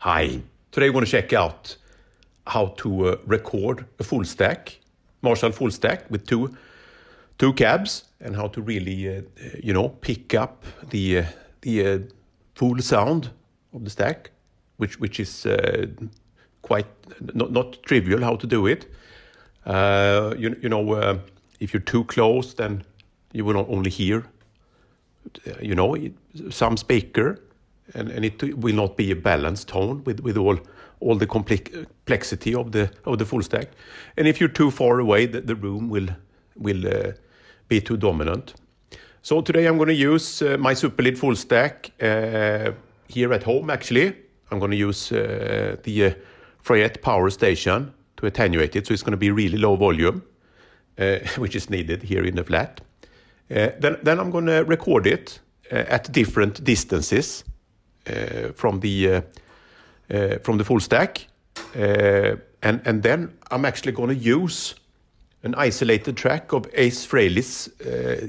Hi, today we're going to check out how to record a full stack, Marshall full stack with two cabs, and how to really, pick up the full sound of the stack, which is quite not trivial how to do it. If you're too close, then you will not only hear, some speaker, and it will not be a balanced tone with all the complexity of the full stack. And if you're too far away, the room will be too dominant. So today I'm going to use my Superlead full stack here at home. Actually, I'm going to use the Fryette power station to attenuate it, so it's going to be really low volume, which is needed here in the flat. Then I'm going to record it at different distances from the full stack, and then I'm actually going to use an isolated track of Ace Frehley's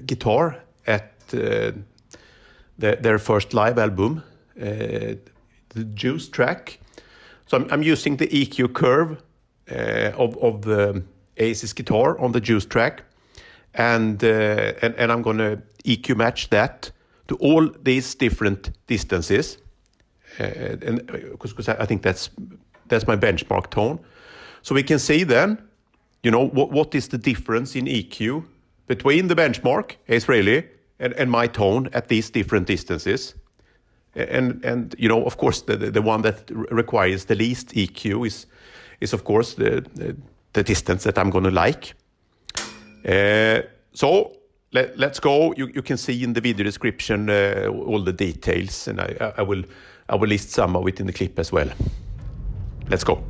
guitar at their first live album, the Juice track. So I'm using the EQ curve of the Ace's guitar on the Juice track, and I'm going to EQ match that to all these different distances, and because I think that's my benchmark tone. So we can see then, what is the difference in EQ between the benchmark Ace Frehley and my tone at these different distances. And of course the one that requires the least EQ is of course the distance that I'm going to like. So let's go. You can see in the video description all the details, and I will list some of it in the clip as well. Let's go.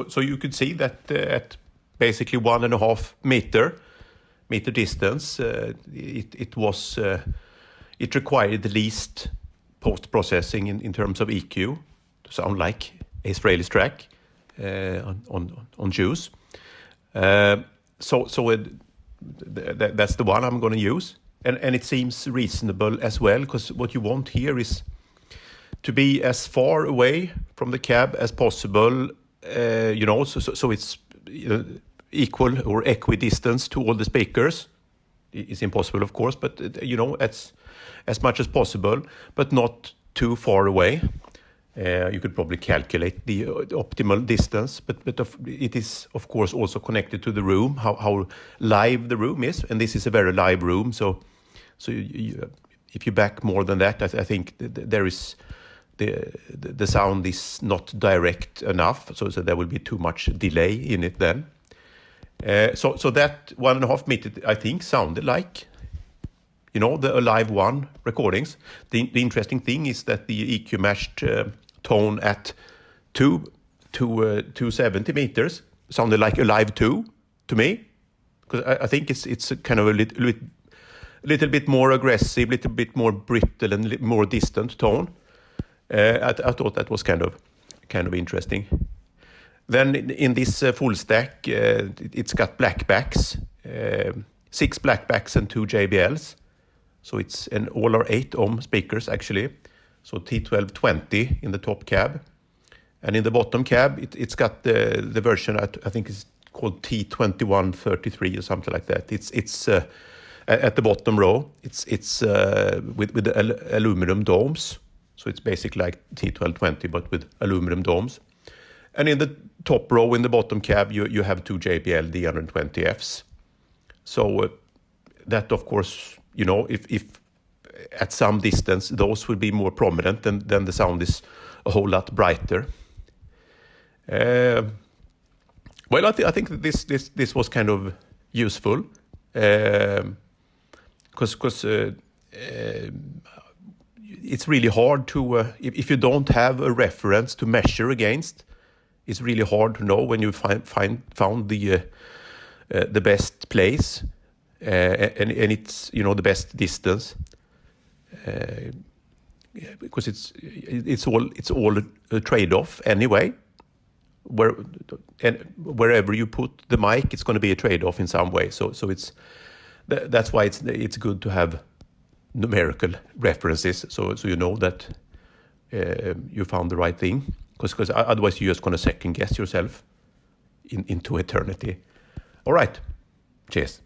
So you could see that at basically 1.5 meter distance, it required the least post-processing in terms of EQ to sound like Ace Frehley's track on Juice. That's the one I'm going to use, and it seems reasonable as well, because what you want here is to be as far away from the cab as possible. So it's equal or equidistance to all the speakers. It's impossible, of course, but as much as possible, but not too far away. You could probably calculate the optimal distance, but it is, of course, also connected to the room, how live the room is, and this is a very live room. So if you back more than that, I think there is. The sound is not direct enough, so there will be too much delay in it then. So that 1.5 meter, I think, sounded like, the Alive 1 recordings. The interesting thing is that the EQ matched tone at 270 meters sounded like Alive 2 to me, because I think it's a kind of a little bit more aggressive, little bit more brittle and more distant tone. I thought that was kind of interesting. Then in this full stack, it's got Blackbacks, 6 Blackbacks and 2 JBLs. So it's an all or 8 ohm speakers actually. So T1220 in the top cab, and in the bottom cab it's got the version I think is called T2133 or something like that. It's at the bottom row. It's with the aluminum domes. So it's basically like T1220, but with aluminum domes. And in the top row, in the bottom cab, you have 2 JBL D120Fs. So that, of course, if at some distance, those will be more prominent, then the sound is a whole lot brighter. Well, I think that this was kind of useful, because it's really hard to, if you don't have a reference to measure against, it's really hard to know when you found the best place, and it's the best distance, because it's all a trade-off anyway. Wherever you put the mic, it's going to be a trade-off in some way. So that's why it's good to have numerical references, so you know that you found the right thing, because otherwise you're just going to second guess yourself into eternity. All right, cheers.